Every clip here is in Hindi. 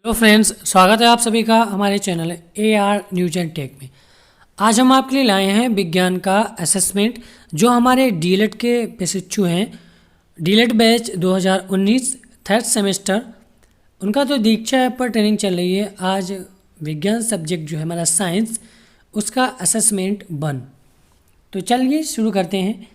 हेलो फ्रेंड्स, स्वागत है आप सभी का हमारे channel AR news and tech में। आज हम आपके लिए लाए हैं विज्ञान का असेसमेंट जो हमारे डीएलएड के प्रशिक्षु हैं। डीएलएड बैच 2019 थर्ड सेमेस्टर, उनका तो दीक्षा ऐप पर ट्रेनिंग चल रही है। आज विज्ञान सब्जेक्ट जो है हमारा साइंस, उसका असेसमेंट 1। तो चलिए शुरू करते हैं।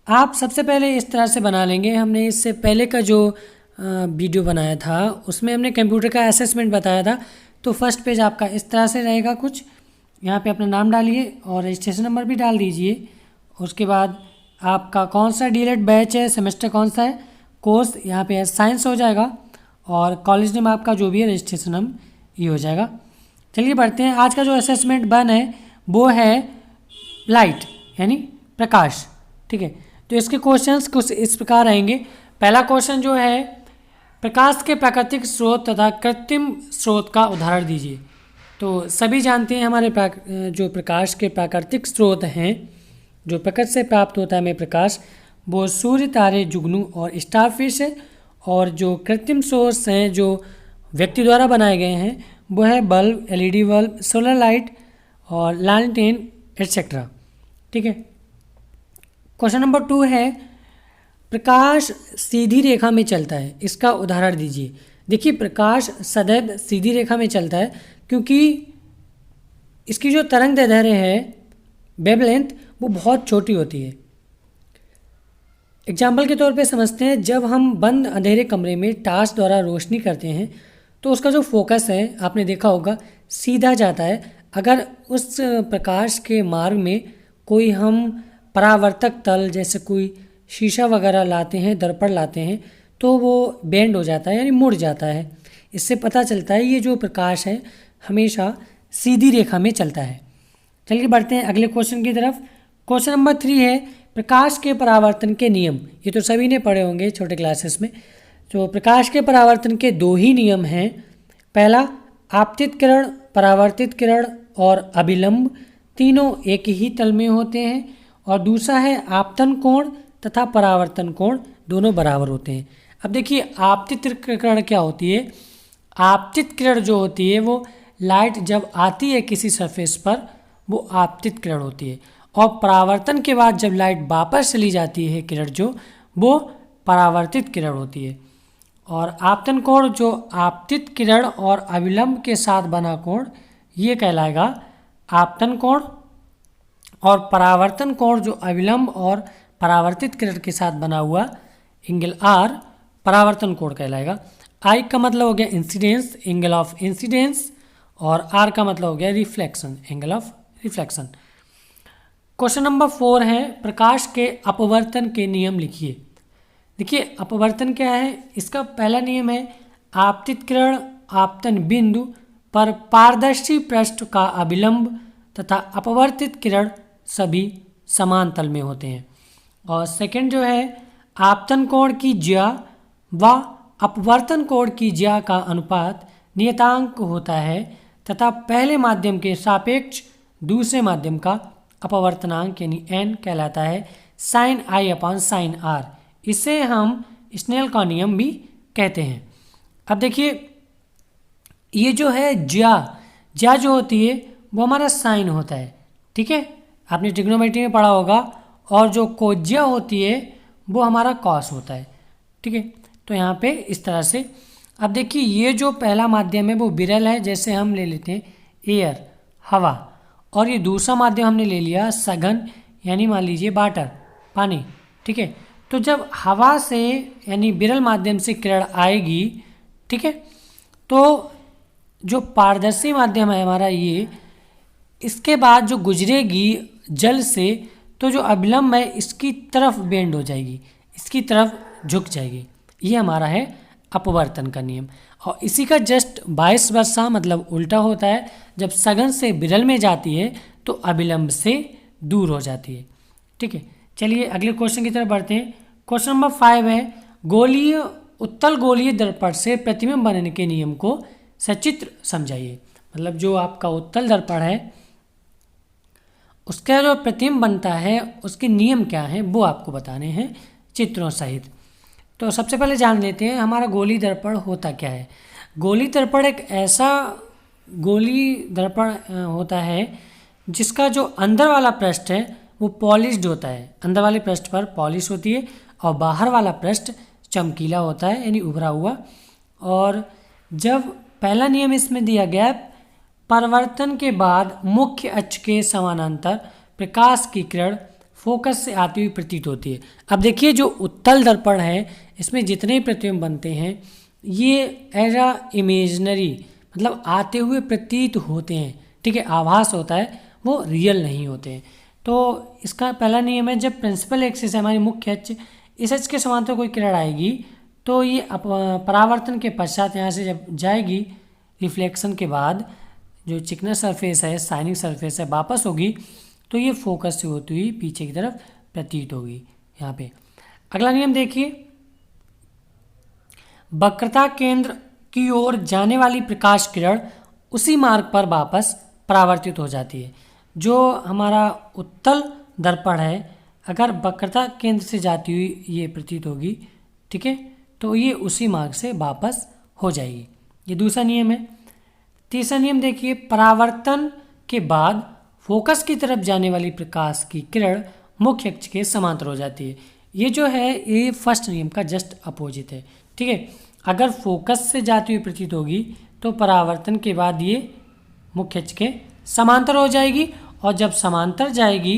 आप सबसे पहले इस तरह से बना लेंगे। हमने इससे पहले का जो वीडियो बनाया था उसमें हमने कंप्यूटर का असेसमेंट बताया था। तो फर्स्ट पेज आपका इस तरह से रहेगा कुछ। यहाँ पे अपना नाम डालिए और रजिस्ट्रेशन नंबर भी डाल दीजिए। उसके बाद आपका कौन सा डीएलएड बैच है, सेमेस्टर कौन सा है, कोर्स यहाँ पे साइंस हो जाएगा और कॉलेज नेम आपका जो भी है, रजिस्ट्रेशन नंबर ये हो जाएगा। चलिए बढ़ते हैं। आज का जो असेसमेंट 1 है वो है लाइट यानी प्रकाश। ठीक है, तो इसके क्वेश्चंस कुछ इस प्रकार रहेंगे। पहला क्वेश्चन जो है, प्रकाश के प्राकृतिक स्रोत तथा कृत्रिम स्रोत का उदाहरण दीजिए। तो सभी जानते हैं हमारे जो प्रकाश के प्राकृतिक स्रोत हैं, जो प्रकृति से प्राप्त होता है हमें प्रकाश, वो सूर्य, तारे, जुगनू और स्टारफिश है। और जो कृत्रिम सोर्स हैं जो व्यक्ति द्वारा बनाए गए हैं वो है bulb, LED bulb, solar light और लैंटेन एटसेट्रा। ठीक है। क्वेश्चन नंबर 2 है, प्रकाश सीधी रेखा में चलता है, इसका उदाहरण दीजिए। देखिए, प्रकाश सदैव सीधी रेखा में चलता है क्योंकि इसकी जो तरंग दैर्ध्य है, वेवलेंथ, वो बहुत छोटी होती है। एग्जाम्पल के तौर पे समझते हैं, जब हम बंद अंधेरे कमरे में टार्च द्वारा रोशनी करते हैं तो उसका जो फोकस है, आपने देखा होगा, सीधा जाता है। अगर उस प्रकाश के मार्ग में कोई हम परावर्तक तल जैसे कोई शीशा वगैरह लाते हैं, दर्पण लाते हैं, तो वो बेंड हो जाता है यानी मुड़ जाता है। इससे पता चलता है ये जो प्रकाश है हमेशा सीधी रेखा में चलता है। चलिए बढ़ते हैं अगले क्वेश्चन की तरफ। क्वेश्चन नंबर 3 है, प्रकाश के परावर्तन के नियम। ये तो सभी ने पढ़े होंगे छोटे क्लासेस में। तो प्रकाश के परावर्तन के 2 ही नियम हैं। पहला, आपतित किरण, परावर्तित किरण और अभिलंब तीनों एक ही तल में होते हैं। और दूसरा है, आपतन कोण तथा परावर्तन कोण दोनों बराबर होते हैं। अब देखिए, आपतित किरण क्या होती है। आपतित किरण जो होती है वो लाइट जब आती है किसी सरफेस पर, वो आपतित किरण होती है। और परावर्तन के बाद जब लाइट वापस चली जाती है किरण जो, वो परावर्तित किरण होती है। और आपतन कोण जो आपतित किरण और अभिलंब के साथ बना कोण, ये कहलाएगा आपतन कोण। और परावर्तन कोण जो अभिलंब और परावर्तित किरण के साथ बना हुआ एंगल R, परावर्तन कोण कहलाएगा। I का मतलब हो गया इंसिडेंस, एंगल ऑफ इंसिडेंस, और R का मतलब हो गया reflection, angle of reflection. Question number 4 है, प्रकाश के अपवर्तन के नियम लिखिए। देखिए, अपवर्तन क्या है। इसका पहला नियम है, आपतित किरण आपतन बिंदु पर पारदर्शी पृष्ठ का अभिलंब तथा अपवर्तित किरण सभी समान तल में होते हैं। और सेकंड जो है, आपतन कोण की ज्या व अपवर्तन कोण की ज्या का अनुपात नियतांक होता है तथा पहले माध्यम के सापेक्ष दूसरे माध्यम का अपवर्तनांक यानी n कहलाता है sin I upon sin R। इसे हम स्नेल का नियम भी कहते हैं। अब देखिए, ये जो है ज्या जो होती है वो हमारा साइन होता है। ठीक है, आपने ट्रिग्नोमेट्री में पढ़ा होगा। और जो कोज्या होती है वो हमारा कॉस होता है। ठीक है, तो यहाँ पे इस तरह से। अब देखिए, ये जो पहला माध्यम है वो विरल है, जैसे हम ले लेते हैं एयर, हवा। और ये दूसरा माध्यम हमने ले लिया सघन, यानी मान लीजिए वाटर, पानी। ठीक है, तो जब हवा से यानी विरल माध्यम से किरण आएगी, ठीक है, तो जो पारदर्शी माध्यम है हमारा ये, इसके बाद जो गुजरेगी जल से, तो जो अभिलंब है इसकी तरफ बेंड हो जाएगी, इसकी तरफ झुक जाएगी। ये हमारा है अपवर्तन का नियम। और इसी का जस्ट 22 वर्षा मतलब उल्टा होता है। जब सघन से विरल में जाती है तो अभिलंब से दूर हो जाती है। ठीक है, चलिए अगले क्वेश्चन की तरफ बढ़ते हैं। क्वेश्चन नंबर 5 है, उत्तल गोलीय दर्पण से प्रतिबिंब बनने के नियम को सचित्र समझाइए। मतलब जो आपका उत्तल दर्पण है उसका जो प्रतिबिंब बनता है उसके नियम क्या हैं वो आपको बताने हैं चित्रों सहित। तो सबसे पहले जान लेते हैं हमारा गोलीय दर्पण होता क्या है। गोली दर्पण एक ऐसा गोली दर्पण होता है जिसका जो अंदर वाला पृष्ठ है वो पॉलिश्ड होता है, अंदर वाले पृष्ठ पर पॉलिश होती है और बाहर वाला पृष्ठ चमकीला होता है यानी उभरा हुआ। और जब पहला नियम इसमें दिया गया है, परावर्तन के बाद मुख्य अक्ष के समानांतर प्रकाश की किरण फोकस से आती हुई प्रतीत होती है। अब देखिए जो उत्तल दर्पण है इसमें जितने प्रतिबिंब बनते हैं ये एज अ इमेजनरी मतलब आते हुए प्रतीत होते हैं, ठीक है, आभास होता है, वो रियल नहीं होते हैं। तो इसका पहला नियम है, जब प्रिंसिपल एक्सिस है हमारी मुख्य अक्ष, इस अक्ष के समांतर कोई किरण आएगी तो ये परावर्तन के पश्चात यहाँ से जब जाएगी रिफ्लेक्शन के बाद जो चिकना सरफेस है, शाइनिंग सरफेस है, वापस होगी तो ये फोकस से होती हुई पीछे की तरफ प्रतीत होगी। यहाँ पे अगला नियम देखिए, वक्रता केंद्र की ओर जाने वाली प्रकाश किरण उसी मार्ग पर वापस परावर्तित हो जाती है। जो हमारा उत्तल दर्पण है अगर वक्रता केंद्र से जाती हुई ये प्रतीत होगी, ठीक है, तो ये उसी मार्ग से वापस हो जाएगी। ये दूसरा नियम है। तीसरा नियम देखिए, परावर्तन के बाद फोकस की तरफ जाने वाली प्रकाश की किरण मुख्य अक्ष के समांतर हो जाती है। ये जो है ये फर्स्ट नियम का जस्ट अपोजिट है, ठीक है। अगर फोकस से जाती हुई प्रतीत होगी तो परावर्तन के बाद ये मुख्य अक्ष के समांतर हो जाएगी और जब समांतर जाएगी,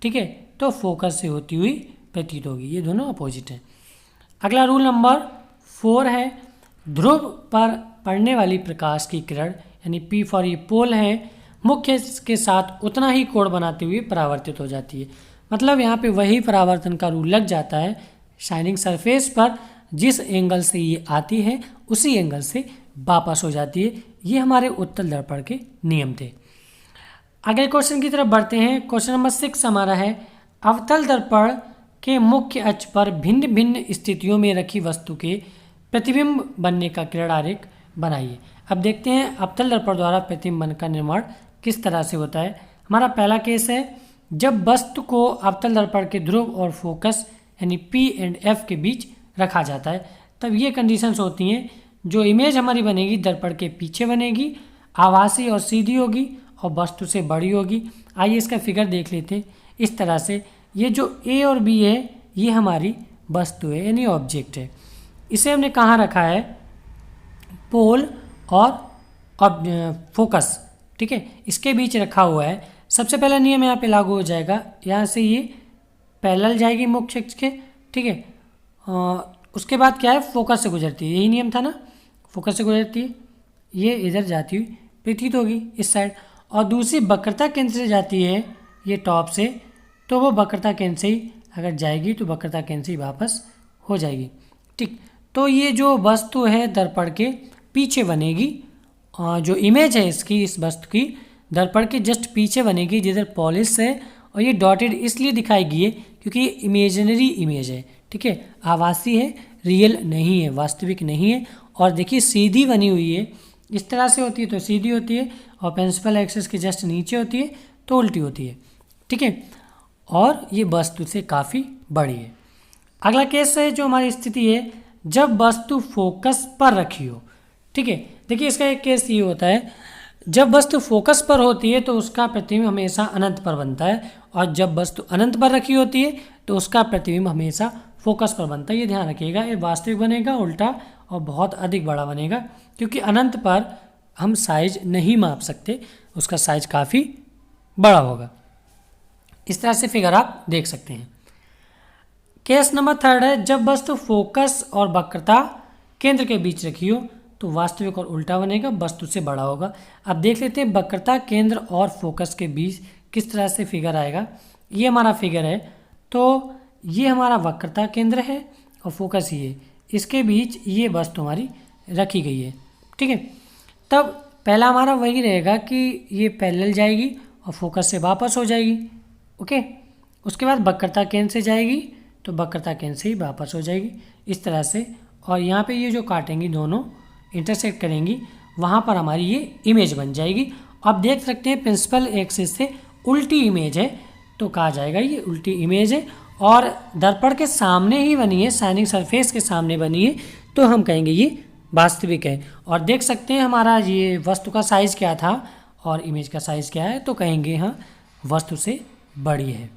ठीक है, तो फोकस से होती हुई प्रतीत होगी। ये दोनों अपोजिट हैं। अगला रूल नंबर 4 है, ध्रुव पर पड़ने वाली प्रकाश की किरण यानी P फॉर ये पोल है, मुख्य अक्ष के साथ उतना ही कोण बनाते हुए परावर्तित हो जाती है। मतलब यहाँ पे वही परावर्तन का रूल लग जाता है, शाइनिंग सरफेस पर जिस एंगल से ये आती है उसी एंगल से वापस हो जाती है। ये हमारे उत्तल दर्पण के नियम थे। अगले क्वेश्चन की तरफ बढ़ते हैं। क्वेश्चन नंबर 6 हमारा है, अवतल दर्पण के मुख्य अक्ष पर भिन्न भिन्न स्थितियों में रखी वस्तु के प्रतिबिंब बनने का किरण आरेख बनाइए। अब देखते हैं अवतल दर्पण द्वारा प्रतिबिंब बन का निर्माण किस तरह से होता है। हमारा पहला केस है, जब वस्तु को अवतल दर्पण के ध्रुव और फोकस यानी P एंड F के बीच रखा जाता है, तब ये कंडीशंस होती हैं, जो इमेज हमारी बनेगी दर्पण के पीछे बनेगी, आभासी और सीधी होगी और वस्तु से बड़ी होगी। आइए इसका फिगर देख लेते हैं। इस तरह से ये जो A और B है ये हमारी वस्तु है यानी ऑब्जेक्ट है। इसे हमने कहाँ रखा है, पोल और फोकस, ठीक है, इसके बीच रखा हुआ है। सबसे पहला नियम यहाँ पे लागू हो जाएगा, यहाँ से ये पैरेलल जाएगी मुख्य अक्ष के, ठीक है। उसके बाद क्या है, फोकस से गुजरती है, यही नियम था ना, फोकस से गुजरती है, ये इधर जाती हुई प्रतीत होगी इस साइड। और दूसरी वक्रता केंद्र से जाती है ये टॉप से, तो वो वक्रता केंद्र से ही अगर जाएगी तो वक्रता केंद्र से ही वापस हो जाएगी, ठीक। तो ये जो वस्तु है दर्पण के पीछे बनेगी, जो इमेज है इसकी, इस वस्तु की दर्पण के जस्ट पीछे बनेगी जिधर पॉलिश है, और ये डॉटेड इसलिए दिखाई गई है क्योंकि ये इमेजिनरी इमेज है, ठीक है, आभासी है, रियल नहीं है, वास्तविक नहीं है। और देखिए सीधी बनी हुई है, इस तरह से होती है तो सीधी होती है, और प्रिंसिपल एक्सिस के जस्ट नीचे होती है तो उल्टी होती है, ठीक है, और ये वस्तु से काफ़ी बड़ी है। अगला केस है जो हमारी स्थिति है, जब वस्तु फोकस पर रखी हो, ठीक है। देखिए इसका एक केस ये होता है, जब वस्तु फोकस पर होती है तो उसका प्रतिबिंब हमेशा अनंत पर बनता है, और जब वस्तु अनंत पर रखी होती है तो उसका प्रतिबिंब हमेशा फोकस पर बनता है। ये ध्यान रखिएगा, ये वास्तविक बनेगा उल्टा और बहुत अधिक बड़ा बनेगा, क्योंकि अनंत पर हम साइज नहीं माप सकते, उसका साइज काफ़ी बड़ा होगा। इस तरह से फिगर आप देख सकते हैं। केस नंबर 3 है, जब वस्तु फोकस और वक्रता केंद्र के बीच रखी हो तो वास्तविक और उल्टा बनेगा, वस्तु से बड़ा होगा। अब देख लेते हैं वक्रता केंद्र और फोकस के बीच किस तरह से फिगर आएगा। ये हमारा फिगर है, तो ये हमारा वक्रता केंद्र है और फोकस ये, इसके बीच ये वस्तु हमारी रखी गई है, ठीक है। तब पहला हमारा वही रहेगा कि ये पैरेलल जाएगी और फोकस से वापस हो जाएगी, ओके। उसके बाद वक्रता केंद्र से जाएगी तो वक्रता केंद्र से ही वापस हो जाएगी इस तरह से। और यहाँ पे ये जो काटेंगी दोनों इंटरसेक्ट करेंगी, वहाँ पर हमारी ये इमेज बन जाएगी। अब देख सकते हैं प्रिंसिपल एक्सिस से उल्टी इमेज है तो कहा जाएगा ये उल्टी इमेज है, और दर्पण के सामने ही बनी है, शाइनिंग सरफेस के सामने बनी है तो हम कहेंगे ये वास्तविक है। और देख सकते हैं हमारा ये वस्तु का साइज़ क्या था और इमेज का साइज़ क्या है, तो कहेंगे हाँ वस्तु से बड़ी है।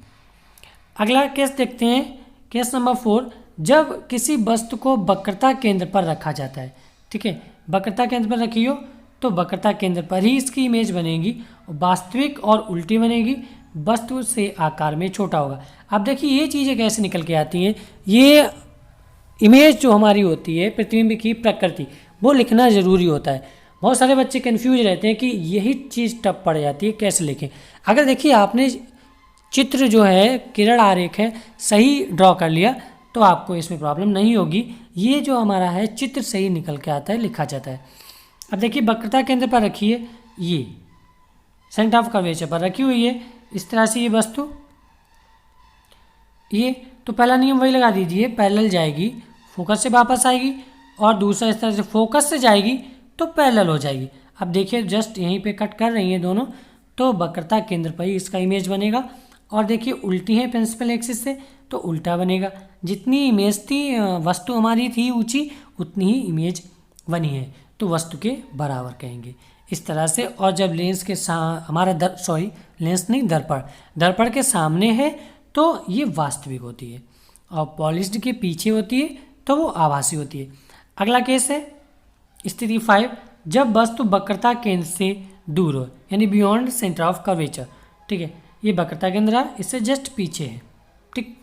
अगला केस देखते हैं, केस नंबर 4, जब किसी वस्तु को वक्रता केंद्र पर रखा जाता है। ठीक है, वक्रता केंद्र पर रखी हो तो वक्रता केंद्र पर ही इसकी इमेज बनेगी, वास्तविक और उल्टी बनेगी, वस्तु से आकार में छोटा होगा। अब देखिए ये चीज़ें कैसे निकल के आती हैं। ये इमेज जो हमारी होती है प्रतिबिंब की प्रकृति, वो लिखना ज़रूरी होता है। बहुत सारे बच्चे कंफ्यूज रहते हैं कि यही चीज़ टप पड़ जाती है, कैसे लिखें। अगर देखिए आपने चित्र जो है किरण आरेख है सही ड्रॉ कर लिया तो आपको इसमें प्रॉब्लम नहीं होगी। ये जो हमारा है चित्र सही निकल के आता है, लिखा जाता है। अब देखिए वक्रता केंद्र पर रखिए, ये सेंटर ऑफ कर्वेचर पर रखी हुई है इस तरह से ये वस्तु, ये तो पहला नियम वही लगा दीजिए, पैरेलल जाएगी फोकस से वापस आएगी, और दूसरा इस तरह से फोकस से जाएगी तो पैरेलल हो जाएगी। अब देखिए जस्ट यहीं पे कट कर रही हैं दोनों, तो वक्रता केंद्र पर ही इसका इमेज बनेगा। और देखिए उल्टी है प्रिंसिपल एक्सिस से तो उल्टा बनेगा। जितनी इमेज थी वस्तु हमारी थी ऊंची, उतनी ही इमेज बनी है, तो वस्तु के बराबर कहेंगे इस तरह से। और जब लेंस के हमारा लेंस नहीं दर्पण के सामने है तो ये वास्तविक होती है, और पॉलिश्ड के पीछे होती है तो वो आभासी होती है। अगला केस है स्थिति 5, जब वस्तु वक्रता केंद्र से दूर हो, यानी बियॉन्ड सेंटर ऑफ कर्वेचर। ठीक है, ये वक्रता केंद्र रहा, इससे जस्ट पीछे है। ठीक,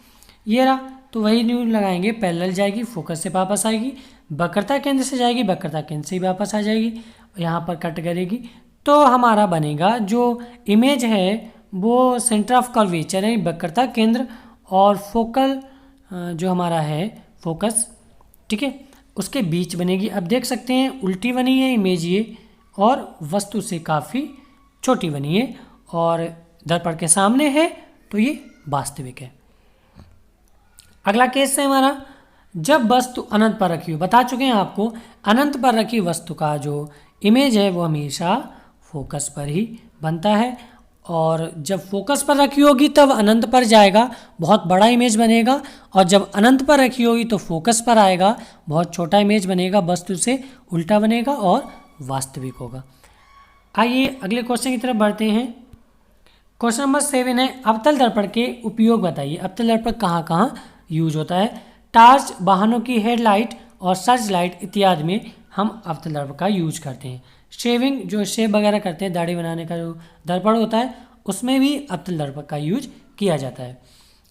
ये रहा, तो वही नियम लगाएंगे, पैरेलल जाएगी फोकस से वापस आएगी, वक्रता केंद्र से जाएगी वक्रता केंद्र से ही वापस आ जाएगी, यहाँ पर कट करेगी, तो हमारा बनेगा जो इमेज है वो सेंटर ऑफ कर्वेचर है, वक्रता केंद्र और फोकल जो हमारा है फोकस, ठीक है, उसके बीच बनेगी। अब देख सकते हैं उल्टी बनी है इमेज ये, और वस्तु से काफ़ी छोटी बनी है, और दर्पण के सामने है तो ये वास्तविक है। अगला केस है हमारा, जब वस्तु अनंत पर रखी हो। बता चुके हैं आपको, अनंत पर रखी वस्तु का जो इमेज है वो हमेशा फोकस पर ही बनता है, और जब फोकस पर रखी होगी तब अनंत पर जाएगा, बहुत बड़ा इमेज बनेगा, और जब अनंत पर रखी होगी तो फोकस पर आएगा, बहुत छोटा इमेज बनेगा, वस्तु से उल्टा बनेगा और वास्तविक होगा। आइए अगले क्वेश्चन की तरफ बढ़ते हैं। क्वेश्चन नंबर 7 है, अवतल दर्पण के उपयोग बताइए। अवतल दर्पण कहाँ कहाँ यूज होता है। टार्च, वाहनों की हेडलाइट और सर्च लाइट इत्यादि में हम अवतल दर्पण का यूज करते हैं। शेविंग, जो शेव वगैरह करते हैं, दाढ़ी बनाने का जो दर्पण होता है उसमें भी अवतल दर्पण का यूज किया जाता है।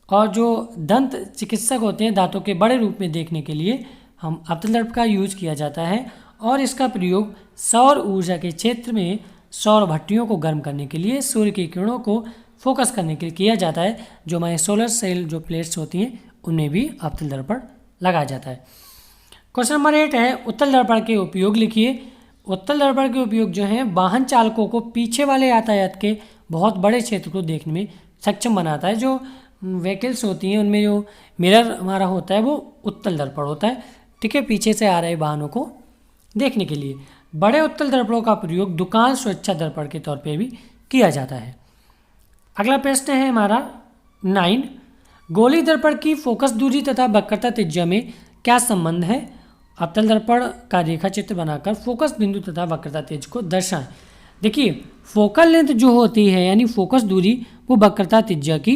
और जो दंत चिकित्सक होते हैं, दांतों के बड़े रूप में देखने के लिए हम अवतल दर्पण का यूज किया जाता है, और इसका प्रयोग सौर ऊर्जा के क्षेत्र में सौर भट्टियों को गर्म करने के लिए, सूर्य की किरणों को फोकस करने के लिए किया जाता है। जो हमारे सोलर सेल जो प्लेट्स होती हैं उनमें भी अवतल दर्पण लगाया जाता है। क्वेश्चन नंबर 8 है, उत्तल दर्पण के उपयोग लिखिए। उत्तल दर्पण के उपयोग जो है वाहन चालकों को पीछे वाले यातायात के बहुत बड़े क्षेत्र को देखने में सक्षम बनाता है। जो व्हीकल्स होती हैं उनमें जो मिरर हमारा होता है वो उत्तल दर्पण होता है। ठीक है, पीछे से आ रहे वाहनों को देखने के लिए बड़े उत्तल दर्पणों का प्रयोग दुकान सुरक्षा दर्पण के तौर पे भी किया जाता है। अगला प्रश्न है हमारा 9, गोली दर्पण की फोकस दूरी तथा वक्रता त्रिज्या में क्या संबंध है। अवतल दर्पण का रेखा चित्र बनाकर फोकस बिंदु तथा वक्रता त्रिज्या को दर्शाएं। देखिए फोकल लेंथ जो होती है यानी फोकस दूरी वो वक्रता त्रिज्या की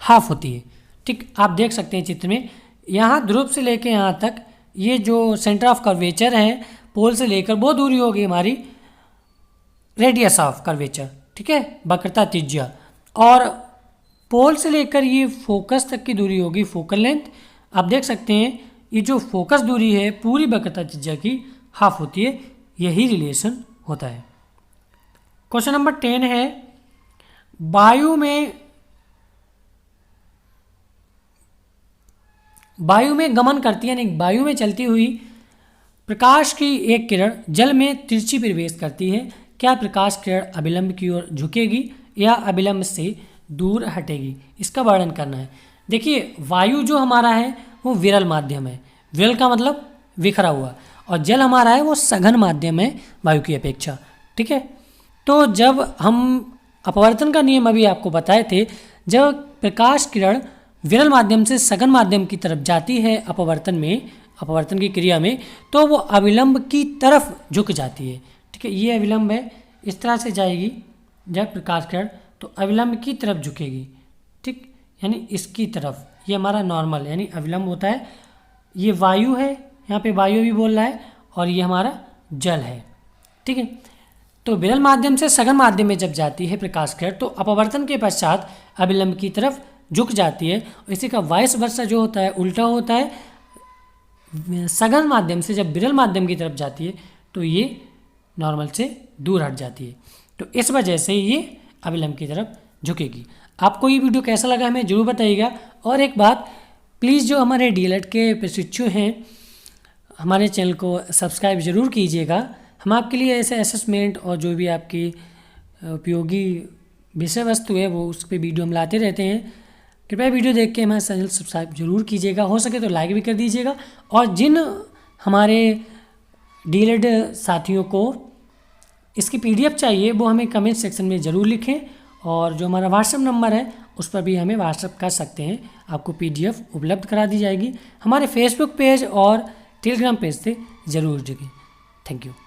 हाफ होती है। ठीक, आप देख सकते हैं चित्र में, यहाँ ध्रुव से लेकर यहाँ तक ये जो सेंटर ऑफ कर्वेचर है, पोल से लेकर वो दूरी होगी हमारी रेडियस ऑफ कर्वेचर। ठीक है, वक्रता त्रिज्या, और पोल से लेकर ये फोकस तक की दूरी होगी फोकल लेंथ। आप देख सकते हैं ये जो फोकस दूरी है पूरी वक्रता त्रिज्या की हाफ होती है, यही रिलेशन होता है। क्वेश्चन नंबर 10 है, वायु में गमन करती है यानी वायु में चलती हुई प्रकाश की एक किरण जल में तिरछी प्रवेश करती है। क्या प्रकाश किरण अभिलंब की ओर झुकेगी या अभिलंब से दूर हटेगी, इसका वर्णन करना है। देखिए वायु जो हमारा है वो विरल माध्यम है, विरल का मतलब बिखरा हुआ, और जल हमारा है वो सघन माध्यम है वायु की अपेक्षा। ठीक है, तो जब हम अपवर्तन का नियम अभी आपको बताए थे, जब प्रकाश किरण विरल माध्यम से सघन माध्यम की तरफ जाती है अपवर्तन में, अपवर्तन की क्रिया में, तो वो अविलंब की तरफ झुक जाती है। ठीक है, ये अविलंब है, इस तरह से जाएगी जब प्रकाश किरण तो अविलंब की तरफ झुकेगी। ठीक, यानी इसकी तरफ, ये हमारा नॉर्मल यानी अविलंब होता है। ये वायु है, यहाँ पे वायु भी बोल रहा है, और ये हमारा जल है। ठीक है, तो विरल माध्यम से सघन माध्यम में जब जाती है प्रकाश किरण तो अपवर्तन के पश्चात अविलंब की तरफ झुक जाती है। इसी का वाइस वर्सा जो होता है उल्टा होता है। सघन माध्यम से जब विरल माध्यम की तरफ जाती है तो ये नॉर्मल से दूर हट जाती है, तो इस वजह से ये अविलंब की तरफ झुकेगी। आपको ये वीडियो कैसा लगा हमें जरूर बताइएगा। और एक बात, प्लीज़ जो हमारे डीएलएड के प्रशिक्षु हैं हमारे चैनल को सब्सक्राइब ज़रूर कीजिएगा। हम आपके लिए ऐसे असेसमेंट और जो भी आपकी उपयोगी विषय वस्तु है वो उस पर वीडियो हम लाते रहते हैं। कृपया वीडियो देख के हमारे चैनल सब्सक्राइब जरूर कीजिएगा, हो सके तो लाइक भी कर दीजिएगा। और जिन हमारे डीएलएड साथियों को इसकी पीडीएफ चाहिए वो हमें कमेंट सेक्शन में ज़रूर लिखें, और जो हमारा व्हाट्सएप नंबर है उस पर भी हमें व्हाट्सएप कर सकते हैं, आपको पीडीएफ उपलब्ध करा दी जाएगी। हमारे फेसबुक पेज और टेलीग्राम पेज से ज़रूर जुड़ें। Thank you.